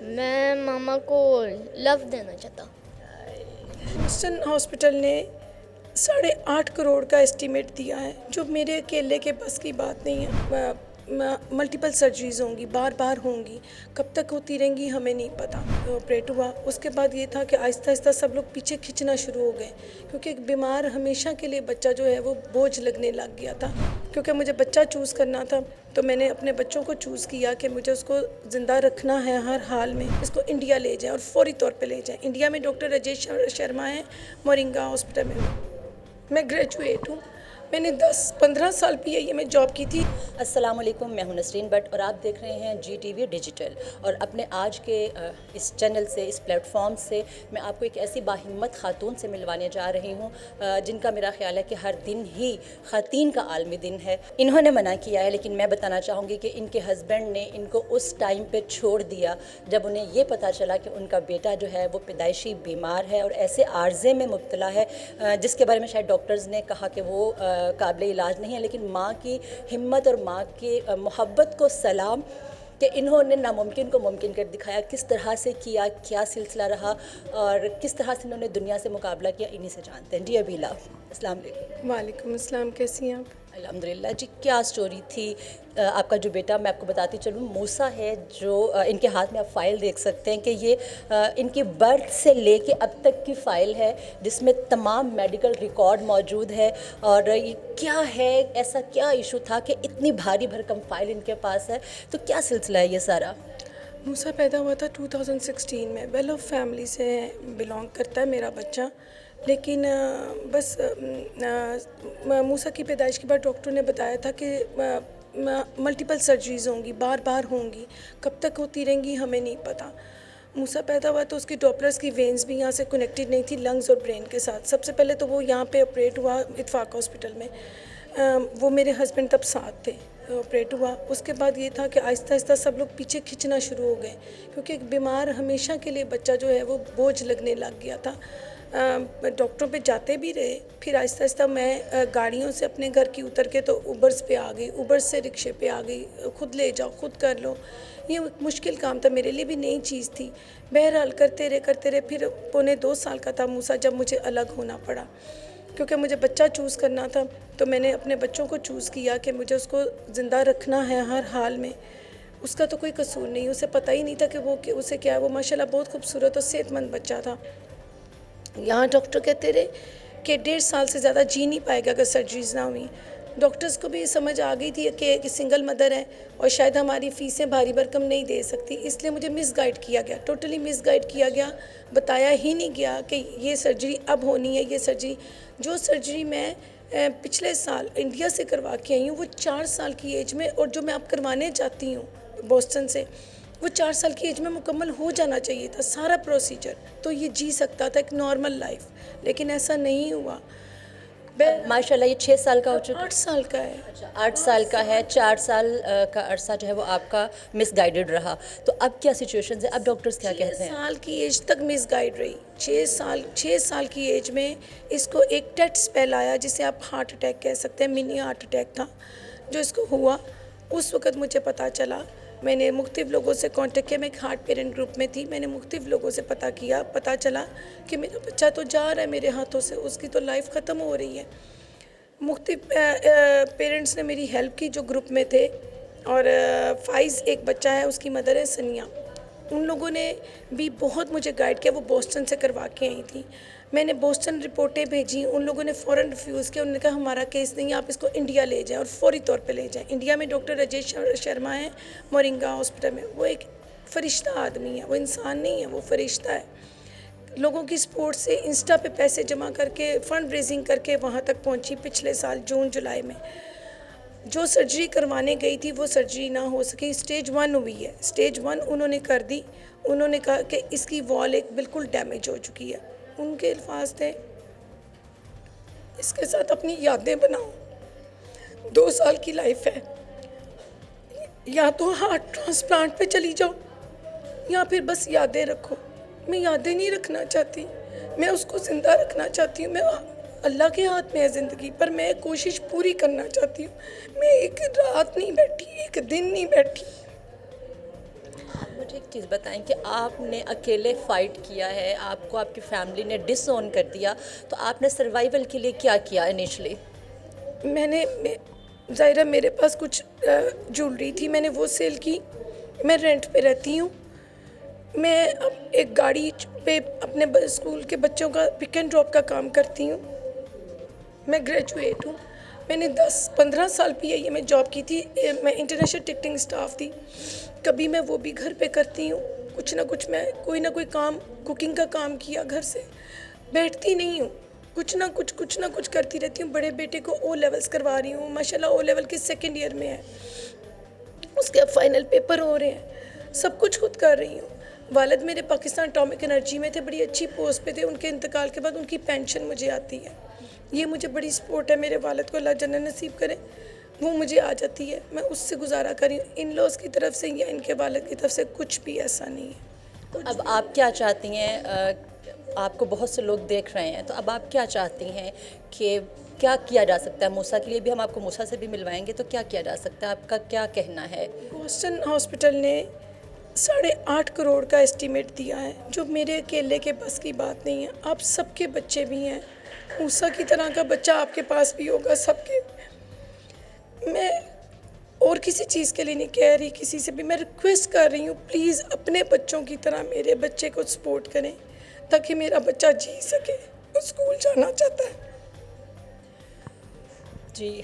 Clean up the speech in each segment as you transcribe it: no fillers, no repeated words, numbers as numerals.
मैं मामा को लव देना चाहता। बोस्टन हॉस्पिटल ने 8.5 करोड़ का एस्टीमेट दिया है, जो मेरे अकेले के बस की बात नहीं है। मल्टीपल सर्जरीज होंगी, बार बार होंगी, कब तक होती रहेंगी हमें नहीं पता। ऑपरेट हुआ, उसके बाद ये था कि आहिस्ता आहिस्ता सब लोग पीछे खींचना शुरू हो गए, क्योंकि एक बीमार हमेशा के लिए बच्चा जो है वो बोझ लगने लग गया था। क्योंकि मुझे बच्चा चूज़ करना था, तो मैंने अपने बच्चों को चूज़ किया कि मुझे उसको ज़िंदा रखना है हर हाल में। इसको इंडिया ले जाएं और फौरी तौर पे ले जाएं। इंडिया में डॉक्टर राजेश शर्मा हैं, मोरिंगा हॉस्पिटल में। मैं ग्रेजुएट हूँ। मैंने 10-15 साल पीआईए में जॉब की थी। अस्सलाम वालेकुम, मैं हूं नसरीन भट्ट और आप देख रहे हैं GTV डिजिटल। और अपने आज के इस चैनल से, इस प्लेटफॉर्म से मैं आपको एक ऐसी बाहिम्मत खातून से मिलवाने जा रही हूं जिनका मेरा ख्याल है कि हर दिन ही ख़वातीन का आलमी दिन है। इन्होंने मना किया है, लेकिन मैं बताना चाहूँगी कि इनके हस्बैंड ने इनको उस टाइम पर छोड़ दिया जब उन्हें ये पता चला कि उनका बेटा जो है वो पैदाइशी बीमार है और ऐसे आर्जे में मुब्तला है जिसके बारे में शायद डॉक्टर्स ने कहा कि वो काबिल इलाज नहीं है। लेकिन माँ की हिम्मत और माँ की मोहब्बत को सलाम कि इन्होंने नामुमकिन को मुमकिन कर दिखाया। किस तरह से किया, क्या सिलसिला रहा और किस तरह से इन्होंने दुनिया से मुकाबला किया, इन्हीं से जानते हैं। जी अबीला, अस्सलाम वालेकुम। वालेकुम अस्सलाम, कैसी हैं आप? अल्हम्दुलिल्लाह जी। क्या स्टोरी थी आपका जो बेटा, मैं आपको बताती चलूँ, मूसा है, जो इनके हाथ में आप फ़ाइल देख सकते हैं कि ये इनकी बर्थ से लेके अब तक की फ़ाइल है जिसमें तमाम मेडिकल रिकॉर्ड मौजूद है। और ये क्या है, ऐसा क्या इशू था कि इतनी भारी भरकम फ़ाइल इनके पास है? तो क्या सिलसिला है ये सारा? मूसा पैदा हुआ था 2016 में। वेल ऑफ फैमिली से बिलोंग करता है मेरा बच्चा, लेकिन बस मूसा की पैदाइश के बाद डॉक्टर ने बताया था कि मल्टीपल सर्जरीज होंगी, बार बार होंगी, कब तक होती रहेंगी हमें नहीं पता। मूसा पैदा हुआ तो उसकी डॉपलर्स की वेन्स भी यहाँ से कनेक्टेड नहीं थी लंग्स और ब्रेन के साथ। सबसे पहले तो वो यहाँ पे ऑपरेट हुआ इत्फाक हॉस्पिटल में। वो मेरे हस्बैंड तब साथ थे, ऑपरेट हुआ। उसके बाद ये था कि आहिस्ता आहिस्ता सब लोग पीछे खींचना शुरू हो गए, क्योंकि एक बीमार हमेशा के लिए बच्चा जो है वो बोझ लगने लग गया था। डॉक्टरों पे जाते भी रहे, फिर आहिस्ता आहिस्ता मैं गाड़ियों से अपने घर की उतर के तो उबर्स पे आ गई, उबर्स से रिक्शे पे आ गई, खुद ले जाओ खुद कर लो। ये मुश्किल काम था, मेरे लिए भी नई चीज़ थी। बहरहाल करते रहे। फिर 1.25 साल का था मूसा जब मुझे अलग होना पड़ा, क्योंकि मुझे बच्चा चूज़ करना था। तो मैंने अपने बच्चों को चूज़ किया कि मुझे उसको ज़िंदा रखना है हर हाल में। उसका तो कोई कसूर नहीं, उसे पता ही नहीं था कि वो उसे क्या है। वो माशाल्लाह बहुत खूबसूरत और सेहतमंद बच्चा था। यहाँ डॉक्टर कहते रहे कि 1.5 साल से ज़्यादा जी नहीं पाएगा अगर सर्जरीज ना हुई। डॉक्टर्स को भी समझ आ गई थी कि सिंगल मदर है और शायद हमारी फ़ीसें भारी भरकम नहीं दे सकती, इसलिए मुझे मिसगाइड किया गया, टोटली मिसगाइड किया गया। बताया ही नहीं गया कि ये सर्जरी अब होनी है। ये सर्जरी, जो सर्जरी मैं पिछले साल इंडिया से करवा के आई हूँ, वो 4 साल की एज में, और जो मैं अब करवाने चाहती हूँ बोस्टन से, वो 4 साल की एज में मुकम्मल हो जाना चाहिए था सारा प्रोसीजर, तो ये जी सकता था एक नॉर्मल लाइफ, लेकिन ऐसा नहीं हुआ। माशाल्लाह ये 6 साल का हो चुका 8 साल का है। अच्छा, 8 साल का है। 4 साल का अरसा जो है वो आपका मिसगाइडेड रहा। तो अब क्या सिचुएशन है? अब डॉक्टर्स क्या 6 कहते हैं? साल की एज तक मिसगाइड रही। 6 साल की एज में इसको एक डेथ स्पेल आया, जिसे आप हार्ट अटैक कह सकते हैं, मिनी हार्ट अटैक था जो इसको हुआ। उस वक़्त मुझे पता चला, मैंने मुख्तलिफ़ लोगों से कांटेक्ट किया। मैं एक हार्ट पेरेंट ग्रुप में थी, मैंने मुख्तलिफ़ लोगों से पता चला कि मेरा बच्चा तो जा रहा है मेरे हाथों से, उसकी तो लाइफ ख़त्म हो रही है। मुख्तलिफ़ पेरेंट्स ने मेरी हेल्प की जो ग्रुप में थे, और फ़ाइज़ एक बच्चा है, उसकी मदर है सनिया। उन लोगों ने भी बहुत मुझे गाइड किया। वो बोस्टन से करवा के आई थी। मैंने बोस्टन रिपोर्टें भेजी, उन लोगों ने फ़ौरन रिफ्यूज़ किया। उन्होंने कहा हमारा केस नहीं है, आप इसको इंडिया ले जाएं और फौरी तौर पे ले जाएं। इंडिया में डॉक्टर राजेश शर्मा हैं, मोरिंगा हॉस्पिटल में। वो एक फ़रिश्ता आदमी है, वो इंसान नहीं है, वो फ़रिश्ता है। लोगों की सपोर्ट से इंस्टा पे पैसे जमा करके, फ़ंड रेजिंग करके वहाँ तक पहुँची। पिछले साल जून जुलाई में जो सर्जरी करवाने गई थी वो सर्जरी ना हो सकी। स्टेज 1 हुई है, स्टेज 1 उन्होंने कर दी। उन्होंने कहा कि इसकी वॉल एक बिल्कुल डैमेज हो चुकी है। उनके अल्फाज थे, इसके साथ अपनी यादें बनाओ, 2 साल की लाइफ है, या तो हार्ट ट्रांसप्लांट पे चली जाओ या फिर बस यादें रखो। मैं यादें नहीं रखना चाहती, मैं उसको ज़िंदा रखना चाहती हूँ। मैं अल्लाह के हाथ में है ज़िंदगी, पर मैं कोशिश पूरी करना चाहती हूँ। मैं एक रात नहीं बैठी, एक दिन नहीं बैठी। मुझे एक चीज़ बताएं कि आपने अकेले फ़ाइट किया है, आपको आपकी फैमिली ने डिसओन कर दिया, तो आपने सर्वाइवल के लिए क्या किया इनिशियली? ज़ाहिरा मेरे पास कुछ ज्वेलरी थी, मैंने वो सेल की। मैं रेंट पे रहती हूँ। मैं अब एक गाड़ी पे अपने स्कूल के बच्चों का पिक एंड ड्रॉप का काम करती हूँ। मैं ग्रेजुएट हूँ। मैंने 10-15 साल पीआईए में जॉब की थी। मैं इंटरनेशनल टिकटिंग स्टाफ थी। कभी मैं वो भी घर पे करती हूँ, कुछ ना कुछ मैं कोई ना कोई काम, कुकिंग का काम किया घर से। बैठती नहीं हूँ, कुछ ना कुछ करती रहती हूँ। बड़े बेटे को ओ लेवल्स करवा रही हूँ, माशाल्लाह ओ लेवल के सेकेंड ईयर में है, उसके अब फाइनल पेपर हो रहे हैं। सब कुछ खुद कर रही हूँ। वालिद मेरे पाकिस्तान एटॉमिक एनर्जी में थे, बड़ी अच्छी पोस्ट पे थे। उनके इंतकाल के बाद उनकी पेंशन मुझे आती है। ये मुझे बड़ी सपोर्ट है, मेरे वालिद को अल्लाह जन्नत नसीब करे, वो मुझे आ जाती है। मैं उससे गुजारा करी। इन लॉज की तरफ से या इनके वालिद की तरफ से कुछ भी ऐसा नहीं है। तो अब आप क्या चाहती हैं? आपको बहुत से लोग देख रहे हैं, तो अब आप क्या चाहती हैं कि क्या किया जा सकता है? मूसा के लिए भी हम आपको मूसा से भी मिलवाएंगे, तो क्या किया जा सकता है? आपका क्या कहना है? बोस्टन हॉस्पिटल ने 8.5 करोड़ का एस्टीमेट दिया है, जो मेरे अकेले के बस की बात नहीं है। आप सबके बच्चे भी हैं, मूसा की तरह का बच्चा आपके पास भी होगा, सबके। मैं और किसी चीज़ के लिए नहीं कह रही, किसी से भी मैं रिक्वेस्ट कर रही हूँ, प्लीज़ अपने बच्चों की तरह मेरे बच्चे को सपोर्ट करें, ताकि मेरा बच्चा जी सके। वो स्कूल जाना चाहता है। जी,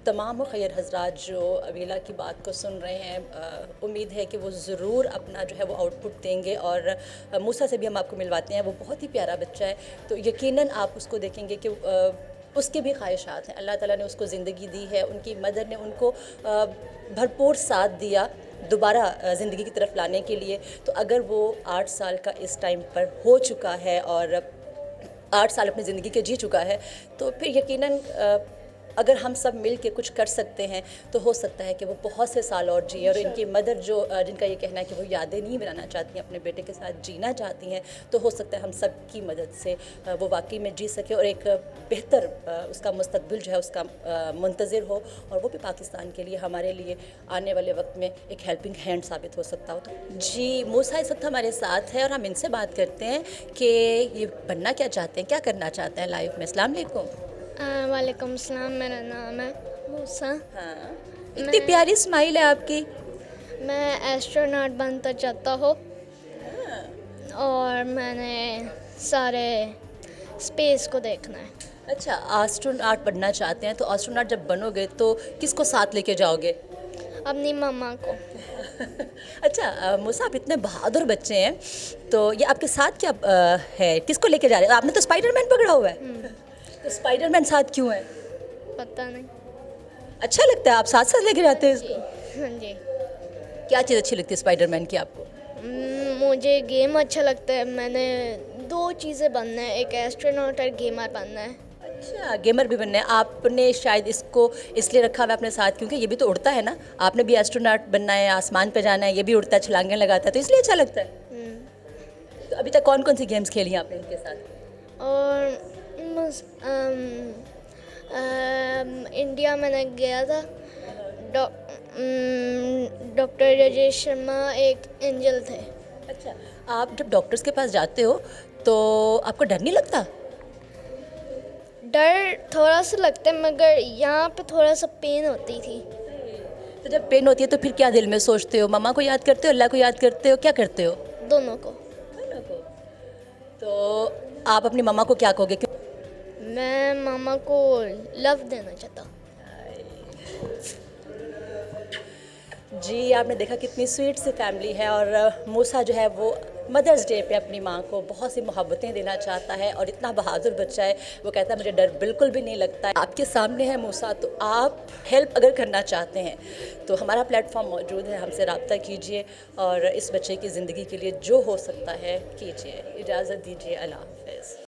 तमाम खैर हजरात जो अवीला की बात को सुन रहे हैं, उम्मीद है कि वो ज़रूर अपना जो है वो आउटपुट देंगे। और मूसा से भी हम आपको मिलवाते हैं, वो बहुत ही प्यारा बच्चा है, तो यकीनन आप उसको देखेंगे कि उसके भी ख्वाहिशात हैं। अल्लाह ताला ने उसको ज़िंदगी दी है, उनकी मदर ने उनको भरपूर साथ दिया दोबारा ज़िंदगी की तरफ लाने के लिए। तो अगर वो 8 साल का इस टाइम पर हो चुका है और 8 साल अपनी ज़िंदगी के जी चुका है, तो फिर यकीनन अगर हम सब मिल के कुछ कर सकते हैं तो हो सकता है कि वो बहुत से साल और जिए। और इनकी मदर जो जिनका ये कहना है कि वो यादें नहीं बनाना चाहती हैं, अपने बेटे के साथ जीना चाहती हैं, तो हो सकता है हम सब की मदद से वो वाकई में जी सके और एक बेहतर उसका मुस्तकबिल जो है उसका मुंतज़िर हो, और वो भी पाकिस्तान के लिए, हमारे लिए आने वाले वक्त में एक हेल्पिंग हैंड साबित हो सकता हो। तो जी, मूसा इस वक्त हमारे साथ है और हम इनसे बात करते हैं कि ये बनना क्या चाहते हैं, क्या करना चाहते हैं लाइफ में। अस्सलाम वालेकुम। वालेकुम सलाम, मेरा नाम है मूसा। हाँ, इतनी प्यारी स्माइल है आपकी। मैं एस्ट्रोनॉट बनना चाहता हूँ और मैंने सारे स्पेस को देखना है। अच्छा, एस्ट्रोनॉट बनना चाहते हैं, तो एस्ट्रोनॉट जब बनोगे तो किसको साथ लेके जाओगे? अपनी मम्मा को। अच्छा मूसा, आप इतने बहादुर बच्चे हैं, तो ये आपके साथ क्या है? किसको लेके जा रहे हो? आपने तो स्पाइडरमैन पकड़ा हुआ है, तो स्पाइडरमैन साथ क्यों है? पता नहीं। अच्छा लगता है, आप साथ साथ लेके जाते हैं जी, इसको? हाँ जी। क्या चीज़ अच्छी लगती है स्पाइडरमैन की आपको? मुझे गेम अच्छा लगता है। मैंने 2 चीज़ें बनना है, एक एस्ट्रोनॉट और गेमर बनना है। अच्छा, गेमर भी बनना है। आपने शायद इसको इसलिए रखा हुआ है अपने साथ क्योंकि ये भी तो उड़ता है ना। आपने भी एस्ट्रोनॉट बनना है, आसमान पे जाना है, ये भी उड़ता है, छलांगें लगाता है, तो इसलिए अच्छा लगता है। तो अभी तक कौन कौन सी गेम्स खेली हैं आपने इनके साथ? और इंडिया मैंने गया था। डॉक्टर राजेश शर्मा एक एंजल थे। अच्छा, आप जब डॉक्टर्स के पास जाते हो तो आपको डर नहीं लगता? डर थोड़ा सा लगता है, मगर यहाँ पे थोड़ा सा पेन होती थी। तो जब पेन होती है तो फिर क्या दिल में सोचते हो? मम्मा को याद करते हो, अल्लाह को याद करते हो, क्या करते हो? दोनों को। तो आप अपनी मम्मा को क्या कहोगे? मैं मामा को लव देना चाहता हूँ। जी, आपने देखा कितनी स्वीट सी फैमिली है। और मूसा जो है वो मदर्स डे पे अपनी माँ को बहुत सी मोहब्बतें देना चाहता है और इतना बहादुर बच्चा है, वो कहता है मुझे डर बिल्कुल भी नहीं लगता है। आपके सामने है मूसा, तो आप हेल्प अगर करना चाहते हैं तो हमारा प्लेटफॉर्म मौजूद है, हमसे रब्ता कीजिए और इस बच्चे की ज़िंदगी के लिए जो हो सकता है कीजिए। इजाज़त दीजिए, अल्लाह हाफ़िज़।